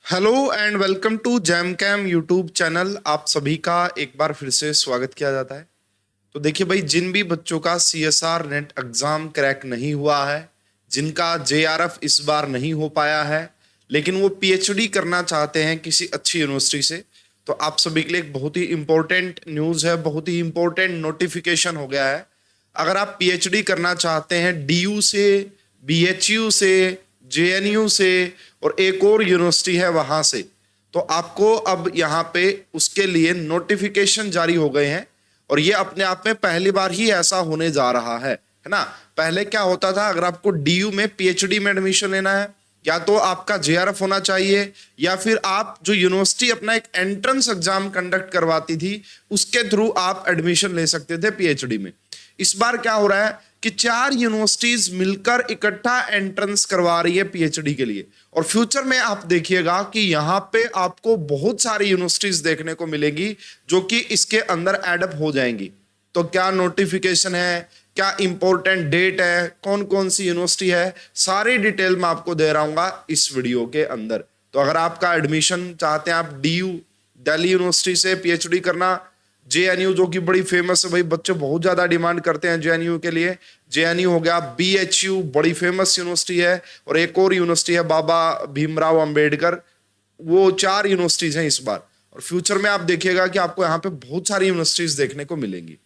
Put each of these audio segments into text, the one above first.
Hello and welcome to जैम कैम YouTube channel. आप सभी का एक बार फिर से स्वागत किया जाता है। तो देखिए भाई, जिन भी बच्चों का सीएसआर नेट एग्जाम क्रैक नहीं हुआ है, जिनका जेआरएफ इस बार नहीं हो पाया है, लेकिन वो पीएचडी करना चाहते हैं किसी अच्छी यूनिवर्सिटी से, तो आप सभी के लिए एक बहुत ही इंपॉर्टेंट न्यूज़ है, बहुत ही इंपॉर्टेंट नोटिफिकेशन हो गया है। अगर आप पीएचडी करना चाहते हैं डीयू से, बीएचयू से, जेएनयू से और एक और यूनिवर्सिटी है वहां से, तो आपको अब यहाँ पे उसके लिए नोटिफिकेशन जारी हो गए हैं। और ये अपने आप में पहली बार ही ऐसा होने जा रहा है ना। पहले क्या होता था, अगर आपको डीयू में पीएचडी में एडमिशन लेना है, या तो आपका जेआरएफ होना चाहिए, या फिर आप जो यूनिवर्सिटी अपना एक एंट्रेंस एग्जाम कंडक्ट करवाती थी उसके थ्रू आप एडमिशन ले सकते थे पीएचडी में। इस बार क्या हो रहा है कि 4 यूनिवर्सिटीज मिलकर इकट्ठा एंट्रेंस करवा रही है पीएचडी के लिए। और फ्यूचर में आप देखिएगा कि यहाँ पे आपको बहुत सारी यूनिवर्सिटीज देखने को मिलेगी जो कि इसके अंदर एडअप हो जाएंगी। तो क्या नोटिफिकेशन है, क्या इंपॉर्टेंट डेट है, कौन कौन सी यूनिवर्सिटी है, सारी डिटेल मैं आपको दे रहा हूँ इस वीडियो के अंदर। तो अगर आपका एडमिशन चाहते हैं, आप डीयू दिल्ली यूनिवर्सिटी से पीएचडी करना, जेएनयू जो कि बड़ी फेमस है भाई, बच्चे बहुत ज्यादा डिमांड करते हैं जेएनयू के लिए, जेएनयू हो गया, बीएचयू बड़ी फेमस यूनिवर्सिटी है, और एक और यूनिवर्सिटी है बाबा भीमराव अंबेडकर। वो 4 यूनिवर्सिटीज हैं इस बार। और फ्यूचर में आप देखिएगा कि आपको यहाँ पे बहुत सारी यूनिवर्सिटीज देखने को मिलेंगी।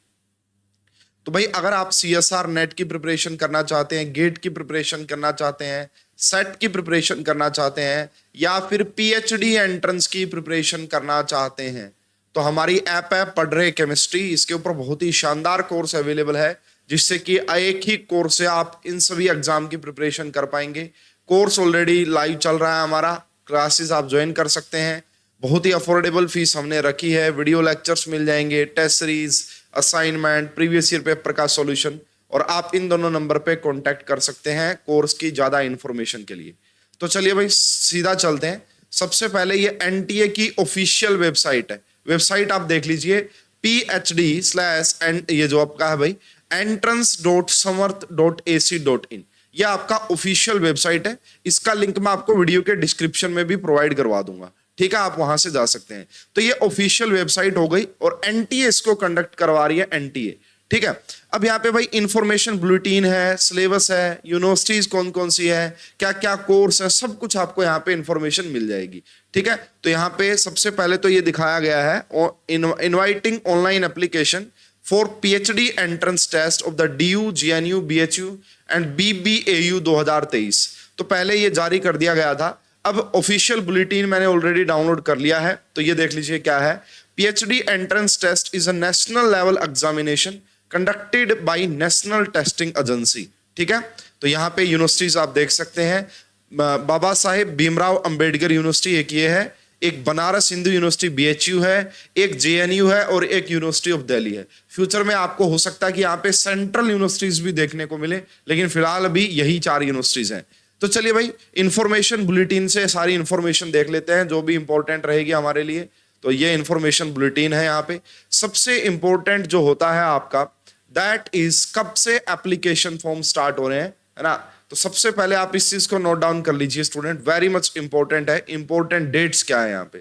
तो भाई, अगर आप सीएसआर नेट की प्रिपरेशन करना चाहते हैं, गेट की प्रिपरेशन करना चाहते हैं, सेट की प्रिपरेशन करना चाहते हैं, या फिर पीएचडी एंट्रेंस की प्रिपरेशन करना चाहते हैं, तो हमारी ऐप है पढ़ रहे केमिस्ट्री। इसके ऊपर बहुत ही शानदार कोर्स अवेलेबल है, जिससे कि एक ही कोर्स से आप इन सभी एग्जाम की प्रिपरेशन कर पाएंगे। कोर्स ऑलरेडी लाइव चल रहा है हमारा, क्लासेस आप ज्वाइन कर सकते हैं। बहुत ही अफोर्डेबल फीस हमने रखी है, वीडियो लेक्चर्स मिल जाएंगे, test series, assignment, previous year paper का सॉल्यूशन। और आप इन दोनों नंबर पे कांटेक्ट कर सकते हैं कोर्स की ज्यादा इंफॉर्मेशन के लिए। तो चलिए भाई, सीधा चलते हैं। सबसे पहले ये एनटीए की ऑफिशियल वेबसाइट है। वेबसाइट आप देख लीजिए, PHD/, ये जो आपका है भाई, entrance.samarth.ac.in, यह आपका ऑफिशियल वेबसाइट है। इसका लिंक मैं आपको वीडियो के डिस्क्रिप्शन में भी प्रोवाइड करवा दूंगा, ठीक है, आप वहां से जा सकते हैं। तो ये ऑफिशियल वेबसाइट हो गई, और एनटीए इसको कंडक्ट करवा रही है, एनटीए, ठीक है। अब यहाँ पे भाई इंफॉर्मेशन बुलेटिन है, सिलेबस है, यूनिवर्सिटीज कौन कौन सी है, क्या क्या कोर्स है, सब कुछ आपको यहाँ पे इंफॉर्मेशन मिल जाएगी, ठीक है। तो यहाँ पे सबसे पहले तो ये दिखाया गया है, inviting online application for PhD entrance test of the DU, GNU, BHU and BBAU 2023। तो पहले ये जारी कर दिया गया था। अब ऑफिशियल बुलेटिन मैंने ऑलरेडी डाउनलोड कर लिया है, तो ये देख लीजिए क्या है। PhD entrance test is a national level examination conducted by national testing agency, ठीक है। तो यहाँ पे यूनिवर्सिटीज आप देख सकते हैं, बाबा साहेब भीमराव अंबेडकर यूनिवर्सिटी एक ये है, एक बनारस हिंदू यूनिवर्सिटी बीएचयू है, एक जेएनयू है, और एक यूनिवर्सिटी ऑफ दिल्ली है। फ्यूचर में आपको हो सकता है कि यहाँ पे सेंट्रल यूनिवर्सिटीज भी देखने को मिले, लेकिन फिलहाल अभी यही 4 यूनिवर्सिटीज हैं। तो चलिए भाई, इंफॉर्मेशन बुलेटिन से सारी इंफॉर्मेशन देख लेते हैं जो भी इंपॉर्टेंट रहेगी हमारे लिए। तो ये इंफॉर्मेशन बुलेटिन है। यहाँ पे सबसे इंपॉर्टेंट जो होता है आपका, दैट इज कब से एप्लीकेशन फॉर्म स्टार्ट हो रहे हैं, है ना। तो सबसे पहले आप इस चीज को नोट डाउन कर लीजिए स्टूडेंट, वेरी मच इंपॉर्टेंट है। इंपॉर्टेंट डेट्स क्या है यहाँ पे,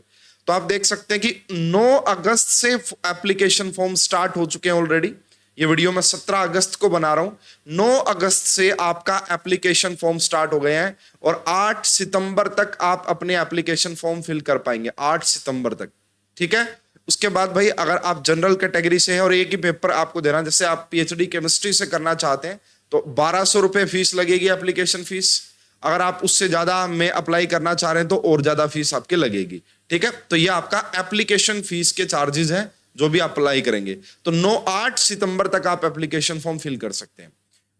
तो आप देख सकते हैं कि 9 अगस्त से एप्लीकेशन फॉर्म स्टार्ट हो चुके हैं ऑलरेडी। ये वीडियो मैं 17 अगस्त को बना रहा हूं। 9 अगस्त से आपका एप्लीकेशन फॉर्म स्टार्ट हो गए हैं, और 8 सितंबर तक आप अपने एप्लीकेशन फॉर्म फिल कर पाएंगे, 8 सितंबर तक, ठीक है। उसके बाद भाई, अगर आप जनरल कैटेगरी से हैं और एक ही पेपर आपको देना, जैसे आप पीएचडी केमिस्ट्री से करना चाहते हैं, तो 1200 रुपए फीस लगेगी, एप्लीकेशन फीस। अगर आप उससे ज्यादा में अप्लाई करना चाह रहे हैं तो और ज्यादा फीस आपके लगेगी, ठीक है। तो ये आपका एप्लीकेशन फीस के चार्जेस हैं जो भी अप्लाई करेंगे। तो 8 सितंबर तक आप एप्लीकेशन फॉर्म फिल कर सकते हैं।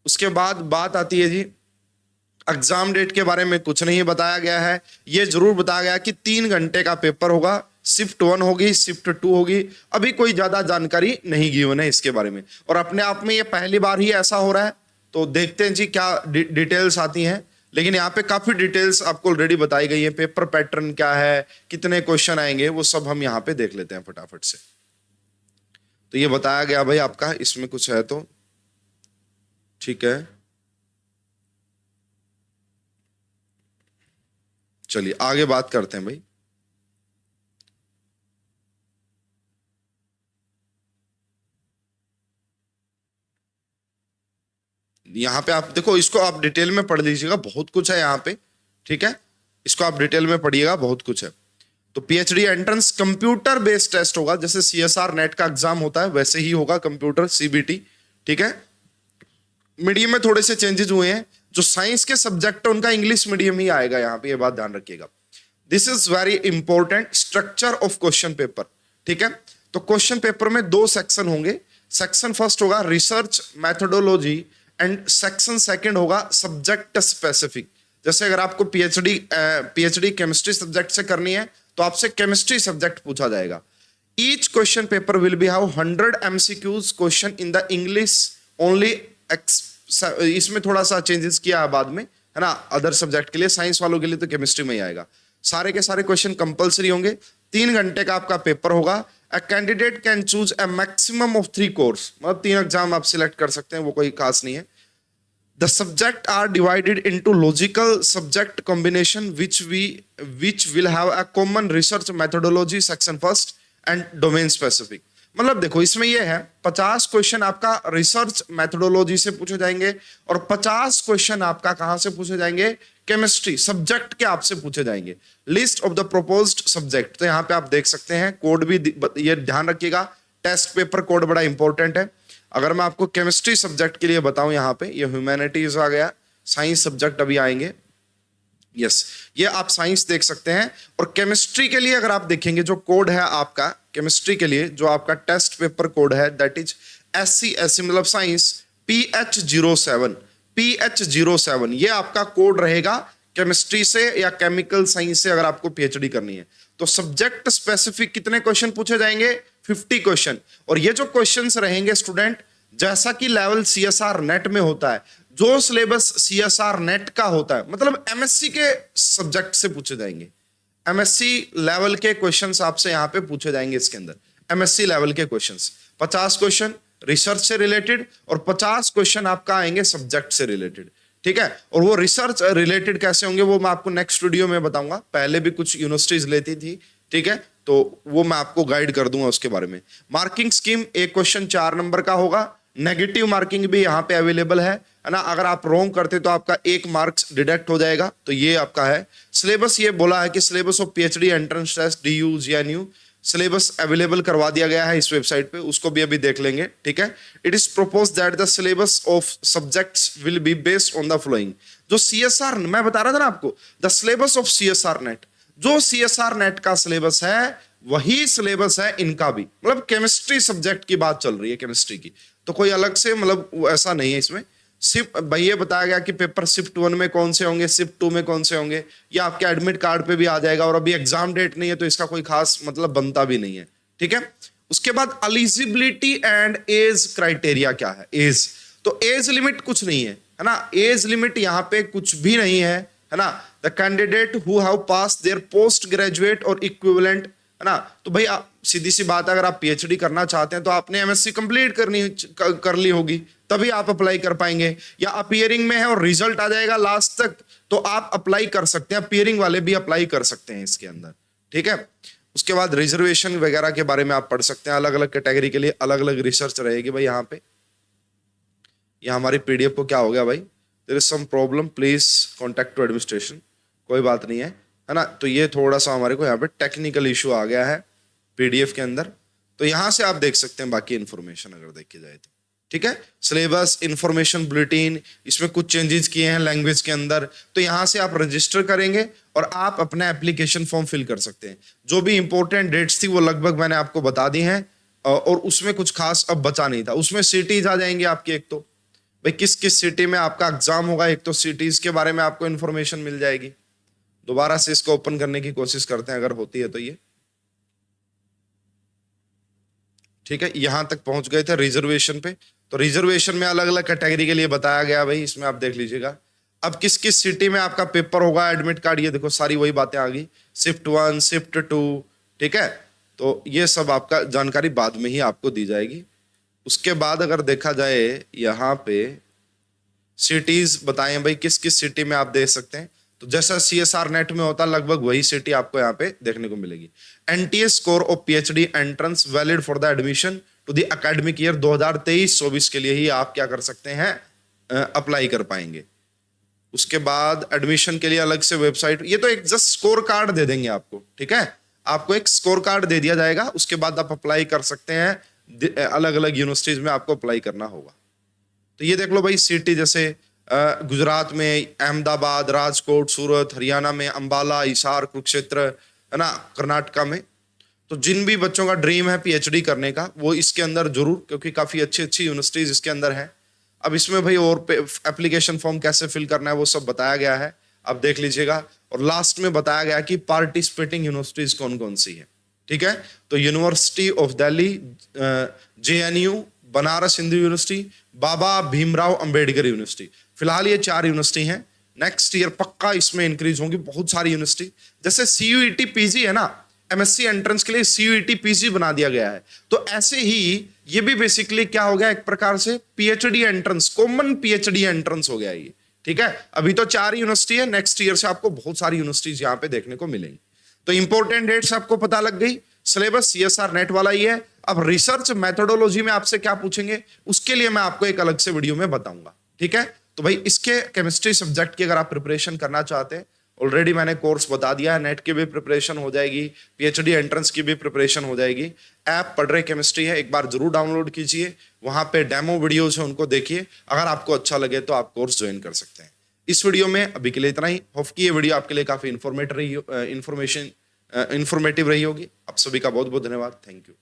उसके बाद बात आती है जी, एग्जाम डेट के बारे में कुछ नहीं बताया गया है। ये जरूर बताया गया कि 3 घंटे का पेपर होगा, शिफ्ट 1 होगी, शिफ्ट 2 होगी। अभी कोई ज्यादा जानकारी नहीं गिवन है इसके बारे में, और अपने आप में ये पहली बार ही ऐसा हो रहा है। तो देखते हैं जी क्या डिटेल्स आती हैं। लेकिन यहाँ पे काफी डिटेल्स आपको ऑलरेडी बताई गई है। पेपर पैटर्न क्या है, कितने क्वेश्चन आएंगे, वो सब हम यहाँ पे देख लेते हैं फटाफट से। तो ये बताया गया भाई आपका, इसमें कुछ है तो ठीक है। चलिए आगे बात करते हैं भाई। यहाँ पे आप देखो, इसको आप डिटेल में पढ़ लीजिएगा, बहुत कुछ है यहाँ पे, ठीक है, इसको आप डिटेल में पढ़िएगा, बहुत कुछ है। तो PhD entrance computer based test होगा, जैसे सीएसआर नेट का एग्जाम होता है वैसे ही होगा, कंप्यूटर सीबीटी, ठीक है। मीडियम में थोड़े से चेंजेस हुए हैं, जो साइंस के सब्जेक्ट है उनका इंग्लिश मीडियम ही आएगा यहाँ पे, ये बात ध्यान रखिएगा। This is very important, structure of question paper, ठीक है। तो क्वेश्चन पेपर में 2 सेक्शन होंगे। सेक्शन फर्स्ट होगा research methodology and section second होगा सब्जेक्ट स्पेसिफिक। जैसे अगर आपको पीएचडी केमिस्ट्री सब्जेक्ट से करनी है तो आपसे केमिस्ट्री सब्जेक्ट पूछा जाएगा। Each question paper will be have 100 MCQs question in the English only. इसमें थोड़ा सा चेंजेस किया है बाद में, है ना, अदर सब्जेक्ट के लिए। साइंस वालों के लिए तो केमिस्ट्री में ही आएगा। सारे के सारे क्वेश्चन कंपलसरी होंगे। 3 घंटे का आपका पेपर होगा। A candidate can choose a maximum of 3 course, मतलब 3 एग्जाम आप सिलेक्ट कर सकते हैं, वो कोई खास नहीं है। The subject are divided into logical subject combination which will have a common research methodology section first and domain specific। मतलब देखो इसमें ये है 50 क्वेश्चन आपका रिसर्च मेथोडोलॉजी से पूछे जाएंगे और 50 क्वेश्चन आपका कहां से पूछे जाएंगे, केमिस्ट्री सब्जेक्ट के आपसे पूछे जाएंगे। List of the proposed subject, तो यहाँ पे आप देख सकते हैं, कोड भी ये ध्यान रखिएगा, टेस्ट पेपर कोड बड़ा इंपॉर्टेंट है। अगर मैं आपको केमिस्ट्री सब्जेक्ट के लिए बताऊं, यहाँ पे ये ह्यूमैनिटीज आ गया, साइंस सब्जेक्ट अभी आएंगे, यस, ये आप साइंस देख सकते हैं। और केमिस्ट्री के लिए अगर आप देखेंगे जो कोड है आपका, केमिस्ट्री के लिए जो आपका टेस्ट पेपर कोड है, दैट इज SC मतलब साइंस PH07 ये आपका कोड रहेगा केमिस्ट्री से या केमिकल साइंस से अगर आपको पीएचडी करनी है। तो सब्जेक्ट स्पेसिफिक कितने क्वेश्चन पूछे जाएंगे, 50 क्वेश्चन। और ये जो क्वेश्चंस रहेंगे स्टूडेंट, जैसा कि लेवल सीएसआर नेट में होता है, जो सिलेबस सीएसआर नेट का होता है, मतलब एमएससी के सब्जेक्ट से पूछे जाएंगे। एमएससी लेवल के क्वेश्चंस आपसे यहाँ पे पूछे जाएंगे इसके अंदर, एमएससी लेवल के क्वेश्चंस। 50 क्वेश्चन रिसर्च से रिलेटेड और 50 क्वेश्चन आपका आएंगे सब्जेक्ट से रिलेटेड, ठीक है। और वो रिसर्च रिलेटेड कैसे होंगे वो मैं आपको नेक्स्ट वीडियो में बताऊंगा। पहले भी कुछ यूनिवर्सिटीज लेती थी, ठीक है, तो वो मैं आपको गाइड कर दूंगा उसके बारे में। मार्किंग स्कीम, एक क्वेश्चन 4 नंबर का होगा। नेगेटिव मार्किंग भी यहाँ पे अवेलेबल है ना। अगर आप रॉन्ग करते तो आपका 1 मार्क्स डिडक्ट हो जाएगा, तो ये आपका है। सिलेबस ये बोला है कि syllabus of PhD entrance test DU GNU syllabus available करवा दिया गया है इस वेबसाइट पे, उसको भी अभी देख लेंगे, ठीक है। It is propose that the syllabus of subjects will be based on the following. जो सीएसआर मैं बता रहा था ना आपको, the syllabus of CSR net, जो सीएसआर नेट का सिलेबस है वही सिलेबस है इनका भी। मतलब केमिस्ट्री सब्जेक्ट की बात चल रही है, केमिस्ट्री की, तो कोई अलग से मतलब ऐसा नहीं है इसमें। सिर्फ भाई ये बताया गया कि पेपर शिफ्ट 1 में कौन से होंगे, शिफ्ट 2 में कौन से होंगे, ये आपके एडमिट कार्ड पे भी आ जाएगा। और अभी एग्जाम डेट नहीं है तो इसका कोई खास मतलब बनता भी नहीं है, ठीक है। उसके बाद एलिजिबिलिटी एंड एज क्राइटेरिया क्या है, एज, तो एज लिमिट कुछ नहीं है ना, एज लिमिट यहाँ पे कुछ भी नहीं है ना। The candidate who have pass there post graduate और इक्विवेलेंट, है ना। तो भाई सीधी सी बात है, अगर आप पीएचडी करना चाहते हैं तो आपने एमएससी कंप्लीट कर ली होगी, तभी आप अप्लाई कर पाएंगे। या अपीयरिंग में है और रिजल्ट आ जाएगा लास्ट तक, तो आप अप्लाई कर सकते हैं। अपीयरिंग वाले भी अप्लाई कर सकते हैं इसके अंदर, ठीक है। उसके बाद रिजर्वेशन वगैरह के बारे में आप पढ़ सकते हैं। अलग अलग कैटेगरी के लिए अलग अलग रिसर्च रहेगी भाई। यहाँ पे यहाँ हमारी पीडीएफ को क्या हो गया भाई, there is some problem, please contact to administration. कोई बात नहीं है ना। तो ये थोड़ा सा हमारे को यहाँ पे टेक्निकल इशू आ गया है पीडीएफ के अंदर। तो यहाँ से आप देख सकते हैं बाकी इंफॉर्मेशन अगर देखी जाए तो, ठीक है। सिलेबस, इंफॉर्मेशन बुलेटिन, इसमें कुछ चेंजेस किए हैं लैंग्वेज के अंदर, तो यहाँ से आप रजिस्टर करेंगे और आप अपना एप्लीकेशन फॉर्म फिल कर सकते हैं। जो भी इंपॉर्टेंट डेट्स थी वो लगभग मैंने आपको बता दी हैं, और उसमें कुछ खास अब बचा नहीं था। उसमें सिटीज आ जाएंगे आपकी, एक तो भाई किस किस सिटी में आपका एग्जाम होगा, एक तो सिटीज के बारे में आपको इन्फॉर्मेशन मिल जाएगी। दोबारा से इसको ओपन करने की कोशिश करते हैं अगर होती है तो ये, ठीक है। यहां तक पहुंच गए थे रिजर्वेशन पे। तो रिजर्वेशन में अलग अलग कैटेगरी के लिए बताया गया भाई, इसमें आप देख लीजिएगा। अब किस किस सिटी में आपका पेपर होगा, एडमिट कार्ड, ये देखो सारी वही बातें आ गई। शिफ्ट 1, शिफ्ट 2, ठीक है। तो ये सब आपका जानकारी बाद में ही आपको दी जाएगी। उसके बाद अगर देखा जाए यहाँ पे सिटीज बताए भाई किस किस सिटी में आप देख सकते हैं। तो जैसा सीएसआर नेट में होता है लगभग वही सिटी आपको यहाँ पे देखने को मिलेगी। NTA score of PhD entrance valid for the admission to the academic year 2023-24 के लिए ही आप क्या कर सकते हैं, अप्लाई कर पाएंगे। उसके बाद एडमिशन के लिए अलग से वेबसाइट, ये तो एक जस्ट स्कोर कार्ड दे देंगे आपको, ठीक है, आपको एक स्कोर कार्ड दे दिया जाएगा, उसके बाद आप अप्लाई कर सकते हैं, अलग अलग यूनिवर्सिटीज में आपको अप्लाई करना होगा। तो ये देख लो भाई, सिटी जैसे गुजरात में अहमदाबाद, राजकोट, सूरत, हरियाणा में अंबाला, हिसार, कुरुक्षेत्र, है ना, कर्नाटका में। तो जिन भी बच्चों का ड्रीम है पीएचडी करने का, वो इसके अंदर जरूर, क्योंकि काफी अच्छी अच्छी यूनिवर्सिटीज इसके अंदर है। अब इसमें भाई और एप्लीकेशन फॉर्म कैसे फिल करना है वो सब बताया गया है, आप देख लीजिएगा। और लास्ट में बताया गया कि पार्टिसिपेटिंग यूनिवर्सिटीज कौन कौन सी है, ठीक है। तो university of Delhi, JNU, Banaras Hindu university, Baba Bhimrao Ambedkar university, फिलहाल ये 4 यूनिवर्सिटी हैं। नेक्स्ट ईयर पक्का इसमें इंक्रीज होंगी बहुत सारी यूनिवर्सिटी। जैसे सीयूईटी पीजी है ना, एमएससी एंट्रेंस के लिए सीयूईटी पीजी बना दिया गया है, तो ऐसे ही ये भी बेसिकली क्या हो गया, एक प्रकार से PhD entrance, common PhD entrance हो गया ये, ठीक है। अभी तो 4 यूनिवर्सिटी है, नेक्स्ट ईयर से आपको बहुत सारी यूनिवर्सिटीज यहाँ पे देखने को मिलेंगी। तो इंपॉर्टेंट डेट्स आपको पता लग गई, सिलेबस सीएसआर नेट वाला ही है। अब रिसर्च मेथोडोलॉजी में आपसे क्या पूछेंगे, उसके लिए मैं आपको एक अलग से वीडियो में बताऊंगा, ठीक है। तो भाई इसके केमिस्ट्री सब्जेक्ट की अगर आप प्रिपरेशन करना चाहते हैं, ऑलरेडी मैंने कोर्स बता दिया है, नेट की भी प्रिपरेशन हो जाएगी, पीएचडी एंट्रेंस की भी प्रिपरेशन हो जाएगी। ऐप पढ़ रहे केमिस्ट्री है, एक बार जरूर डाउनलोड कीजिए, वहां पे डेमो वीडियोस है उनको देखिए, अगर आपको अच्छा लगे तो आप कोर्स ज्वाइन कर सकते हैं। इस वीडियो में अभी के लिए इतना ही। होप कि ये वीडियो आपके लिए काफी इन्फॉर्मेटिव रही होगी। आप सभी का बहुत बहुत धन्यवाद, थैंक यू।